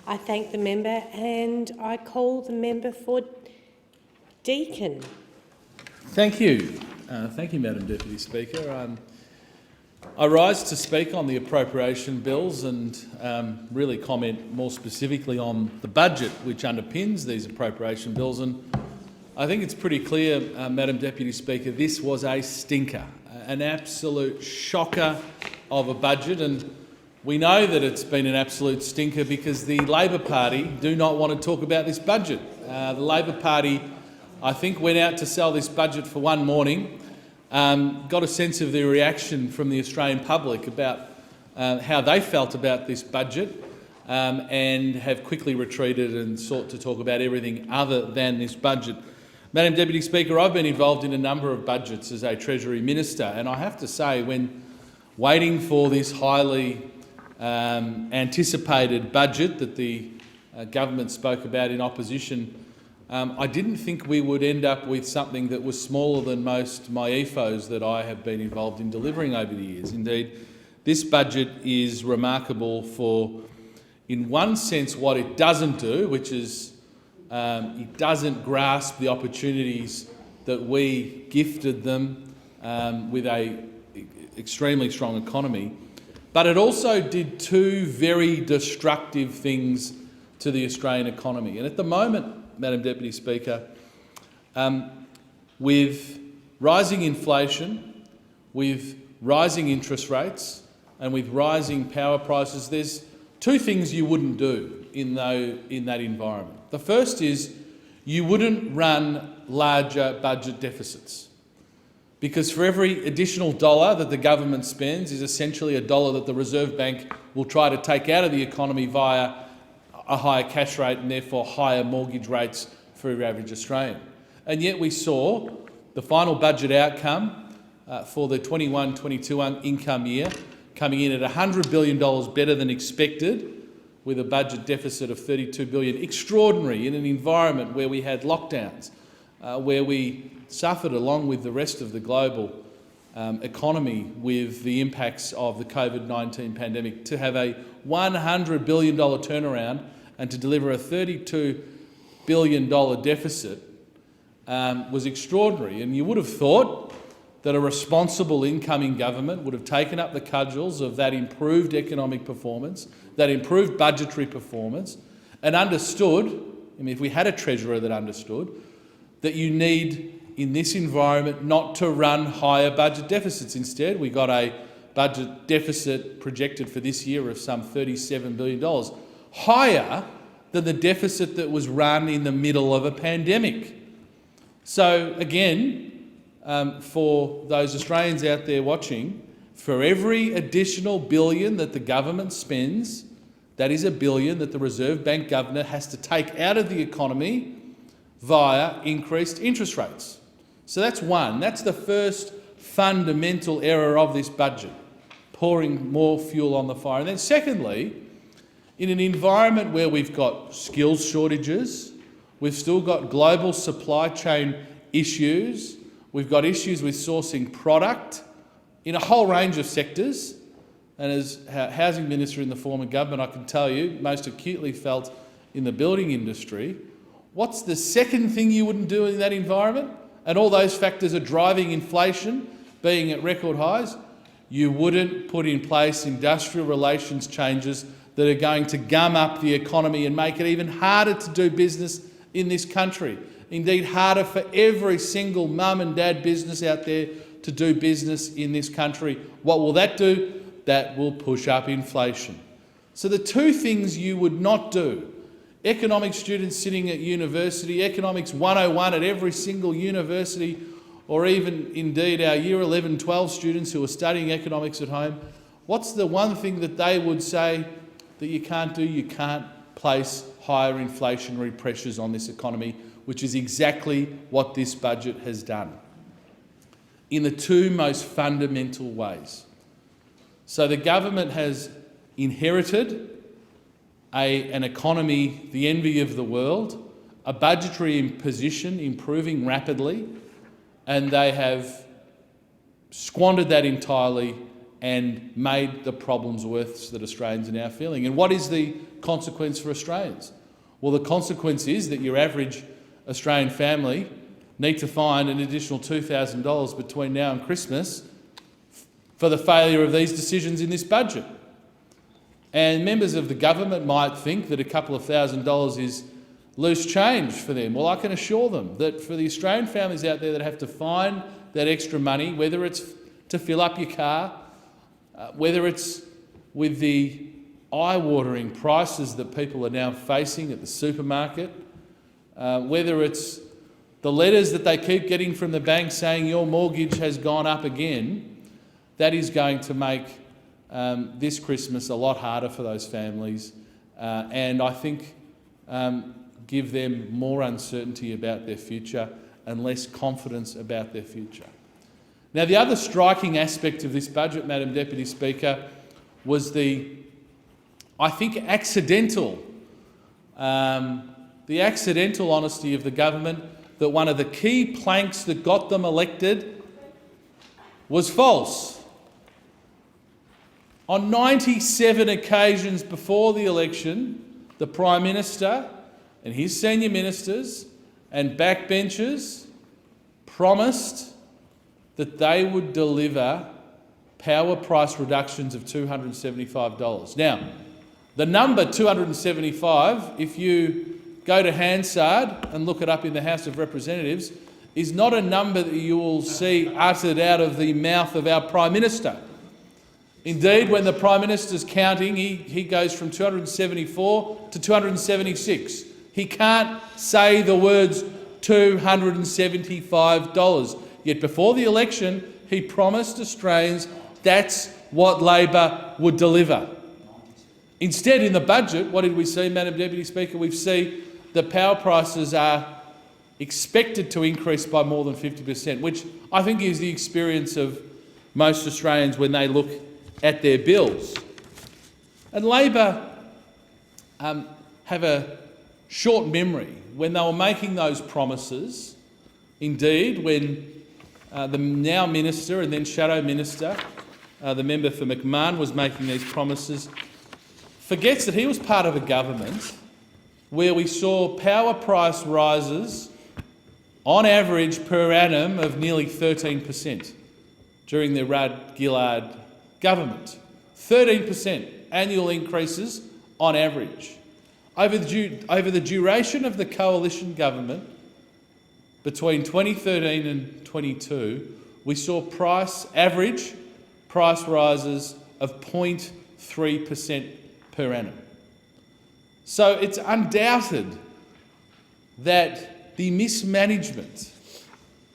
I thank the member and I call the member for Deakin. Thank you. Thank you, Madam Deputy Speaker. I rise to speak on the appropriation bills and really comment more specifically on the budget which underpins these appropriation bills. And I think it's pretty clear, Madam Deputy Speaker, this was a stinker, an absolute shocker of a budget. And we know that it's been an absolute stinker because the Labor Party do not want to talk about this budget. The Labor Party, I think, went out to sell this budget for one morning, got a sense of the reaction from the Australian public about how they felt about this budget, and have quickly retreated and sought to talk about everything other than this budget. Madam Deputy Speaker, I've been involved in a number of budgets as a Treasury Minister, and I have to say, when waiting for this highly anticipated budget that the government spoke about in opposition, I didn't think we would end up with something that was smaller than most MYEFOs that I have been involved in delivering over the years. Indeed, this budget is remarkable for, in one sense, what it doesn't do, which is it doesn't grasp the opportunities that we gifted them with an extremely strong economy. But it also did two very destructive things to the Australian economy. And at the moment, Madam Deputy Speaker, with rising inflation, with rising interest rates and with rising power prices, there's two things you wouldn't do in that environment. The first is you wouldn't run larger budget deficits, because for every additional dollar that the government spends is essentially a dollar that the Reserve Bank will try to take out of the economy via a higher cash rate and therefore higher mortgage rates for your average Australian. And yet we saw the final budget outcome for the 21-22 income year coming in at $100 billion better than expected, with a budget deficit of $32 billion. Extraordinary in an environment where we had lockdowns, where we suffered along with the rest of the global economy with the impacts of the COVID-19 pandemic. To have a $100 billion turnaround and to deliver a $32 billion deficit was extraordinary. And you would have thought that a responsible incoming government would have taken up the cudgels of that improved economic performance, that improved budgetary performance, and understood, I mean, if we had a Treasurer that understood, that you need, in this environment, not to run higher budget deficits. Instead, we got a budget deficit projected for this year of some $37 billion, higher than the deficit that was run in the middle of a pandemic. So again, for those Australians out there watching, for every additional billion that the government spends, that is a billion that the Reserve Bank Governor has to take out of the economy via increased interest rates. So that's one. That's the first fundamental error of this budget, pouring more fuel on the fire. And then secondly, in an environment where we've got skills shortages, we've still got global supply chain issues, we've got issues with sourcing product in a whole range of sectors, and as Housing Minister in the former government, I can tell you, most acutely felt in the building industry. What's the second thing you wouldn't do in that environment? And all those factors are driving inflation, being at record highs. You wouldn't put in place industrial relations changes that are going to gum up the economy and make it even harder to do business in this country. Indeed, harder for every single mum and dad business out there to do business in this country. What will that do? That will push up inflation. So the two things you would not do: economics students sitting at university, Economics 101 at every single university, or even indeed our Year 11, 12 students who are studying economics at home, what's the one thing that they would say that you can't do? You can't place higher inflationary pressures on this economy, which is exactly what this budget has done in the two most fundamental ways. So the government has inherited an economy, the envy of the world, a budgetary position improving rapidly, and they have squandered that entirely and made the problems worse that Australians are now feeling. And what is the consequence for Australians? Well, the consequence is that your average Australian family need to find an additional $2,000 between now and Christmas for the failure of these decisions in this budget. And members of the government might think that a couple of $1,000s is loose change for them. Well, I can assure them that for the Australian families out there that have to find that extra money, whether it's to fill up your car, whether it's with the eye-watering prices that people are now facing at the supermarket, whether it's the letters that they keep getting from the bank saying your mortgage has gone up again, that is going to make this Christmas a lot harder for those families, and I think give them more uncertainty about their future and less confidence about their future. Now, the other striking aspect of this budget, Madam Deputy Speaker, was the accidental honesty of the government that one of the key planks that got them elected was false. On 97 occasions before the election, the Prime Minister and his senior ministers and backbenchers promised that they would deliver power price reductions of $275. Now, the number 275, if you go to Hansard and look it up in the House of Representatives, is not a number that you will see uttered out of the mouth of our Prime Minister. Indeed, when the Prime Minister's counting, he goes from 274 to 276. He can't say the words $275. Yet before the election, he promised Australians that's what Labor would deliver. Instead, in the budget, what did we see, Madam Deputy Speaker? We see that power prices are expected to increase by more than 50%, which I think is the experience of most Australians when they look at their bills. And Labor have a short memory. When they were making those promises, indeed, when the now Minister and then Shadow Minister, the member for McMahon, was making these promises, forgets that he was part of a government where we saw power price rises on average per annum of nearly 13% during the Rudd-Gillard government. 13% annual increases on average. Over the duration of the coalition government, between 2013 and 22, we saw average price rises of 0.3% per annum. So it's undoubted that the mismanagement,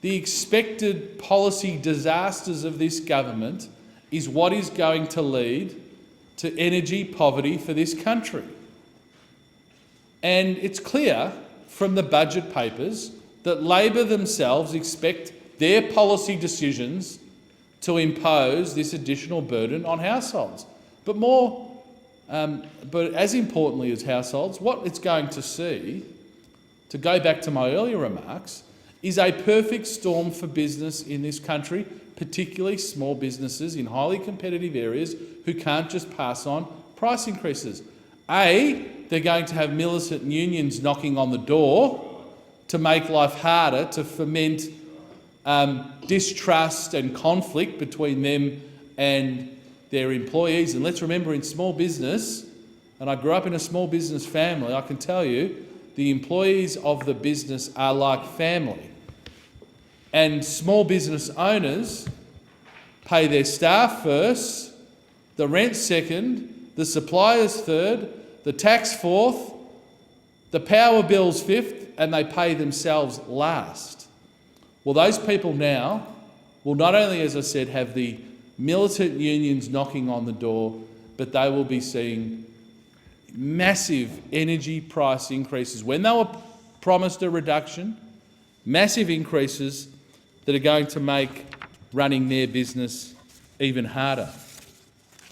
the expected policy disasters of this government is what is going to lead to energy poverty for this country. And it's clear from the budget papers that Labor themselves expect their policy decisions to impose this additional burden on households. But as importantly as households, what it's going to see, to go back to my earlier remarks, is a perfect storm for business in this country, particularly small businesses in highly competitive areas who can't just pass on price increases. They're going to have militant unions knocking on the door to make life harder, to foment distrust and conflict between them and their employees. And let's remember, in small business, and I grew up in a small business family, I can tell you the employees of the business are like family. And small business owners pay their staff first, the rent second, the suppliers third, the tax fourth, the power bills fifth, and they pay themselves last. Well, those people now will not only, as I said, have the militant unions knocking on the door, but they will be seeing massive energy price increases. When they were promised a reduction, massive increases that are going to make running their business even harder.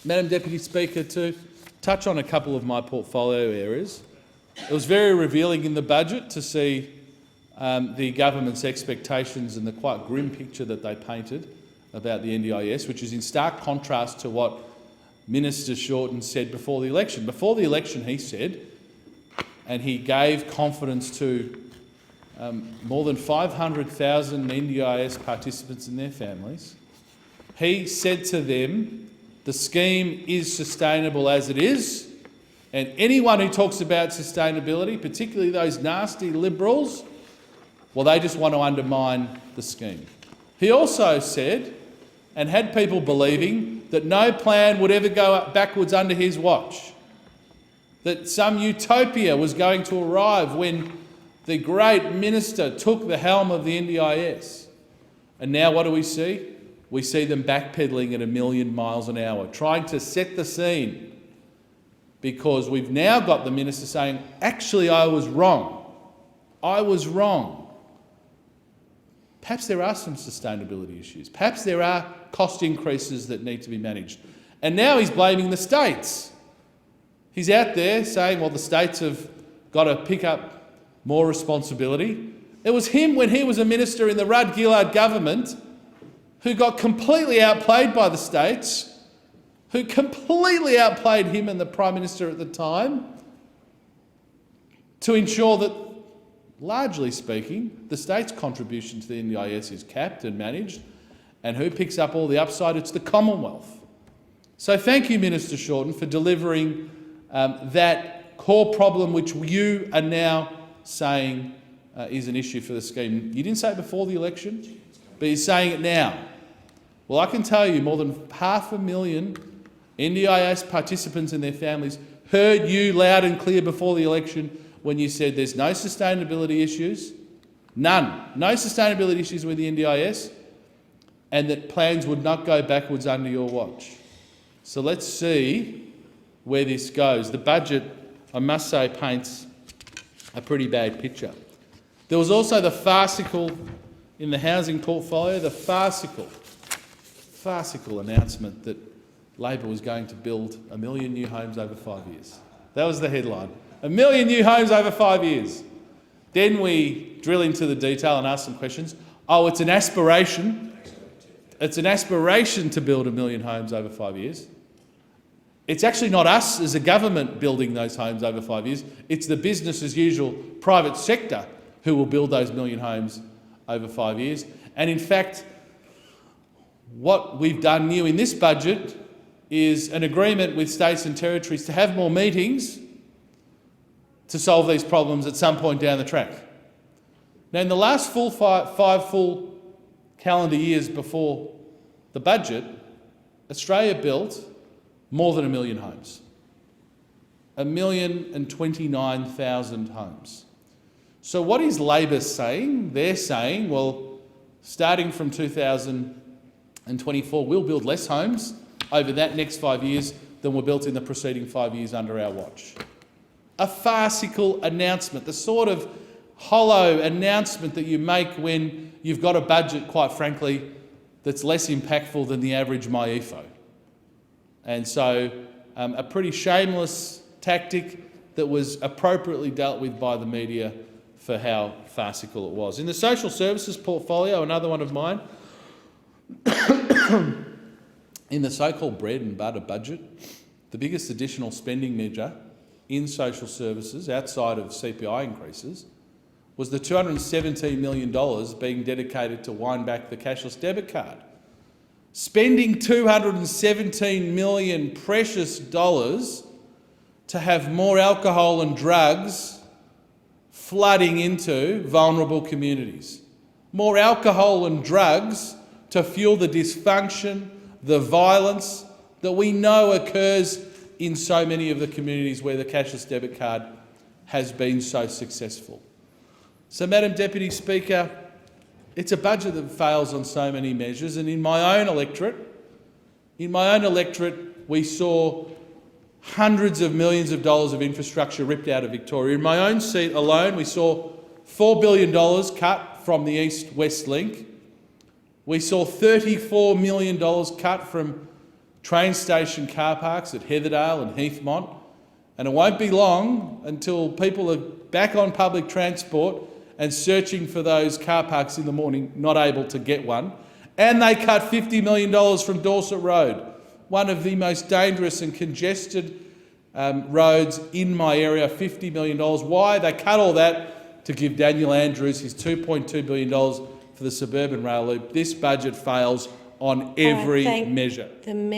Madam Deputy Speaker, to touch on a couple of my portfolio areas, it was very revealing in the budget to see the government's expectations and the quite grim picture that they painted about the NDIS, which is in stark contrast to what Minister Shorten said before the election. Before the election, he said, and he gave confidence to more than 500,000 NDIS participants and their families. He said to them, the scheme is sustainable as it is, and anyone who talks about sustainability, particularly those nasty Liberals, well, they just want to undermine the scheme. He also said, and had people believing, that no plan would ever go backwards under his watch, that some utopia was going to arrive when the great minister took the helm of the NDIS. And now what do we see? We see them backpedalling at 1,000,000 miles an hour, trying to set the scene, because we've now got the minister saying, actually, I was wrong. I was wrong. Perhaps there are some sustainability issues. Perhaps there are cost increases that need to be managed. And now he's blaming the states. He's out there saying, well, the states have got to pick up more responsibility. It was him when he was a minister in the Rudd-Gillard government who got completely outplayed by the states, who completely outplayed him and the Prime Minister at the time to ensure that, largely speaking, the state's contribution to the NDIS is capped and managed, and who picks up all the upside? It's the Commonwealth. So thank you, Minister Shorten, for delivering that core problem which you are now saying is an issue for the scheme. You didn't say it before the election, but you're saying it now. Well, I can tell you more than 500,000 NDIS participants and their families heard you loud and clear before the election when you said there's no sustainability issues, none, no sustainability issues with the NDIS, and that plans would not go backwards under your watch. So let's see where this goes. The budget, I must say, paints a pretty bad picture. There was also the farcical, in the housing portfolio, the farcical announcement that Labor was going to build 1 million new homes over 5 years. That was the headline. 1 million new homes over 5 years. Then we drill into the detail and ask some questions. Oh, it's an aspiration. It's an aspiration to build 1 million homes over 5 years. It's actually not us as a government building those homes over 5 years. It's the business as usual private sector who will build those 1 million homes over 5 years. And in fact, what we've done new in this budget is an agreement with states and territories to have more meetings to solve these problems at some point down the track. Now, in the last five full calendar years before the budget, Australia built more than 1 million homes. 1,029,000 homes. So what is Labor saying? They're saying, well, starting from 2024, we'll build less homes over that next 5 years than were built in the preceding 5 years under our watch. A farcical announcement, the sort of hollow announcement that you make when you've got a budget, quite frankly, that's less impactful than the average MyEFO. And so a pretty shameless tactic that was appropriately dealt with by the media for how farcical it was. In the social services portfolio, another one of mine, in the so-called bread and butter budget, the biggest additional spending measure in social services outside of CPI increases was the $217 million being dedicated to wind back the cashless debit card. Spending $217 million precious dollars to have more alcohol and drugs flooding into vulnerable communities. More alcohol and drugs to fuel the dysfunction, the violence that we know occurs in so many of the communities where the cashless debit card has been so successful. So, Madam Deputy Speaker, it's a budget that fails on so many measures, and in my own electorate, we saw hundreds of millions of dollars of infrastructure ripped out of Victoria. In my own seat alone, we saw $4 billion cut from the East-West Link. We saw $34 million cut from train station car parks at Heatherdale and Heathmont, and it won't be long until people are back on public transport and searching for those car parks in the morning, not able to get one, And they cut $50 million from Dorset Road, one of the most dangerous and congested roads in my area, $50 million. Why? They cut all that to give Daniel Andrews his $2.2 billion for the suburban rail loop. This budget fails on every measure. The member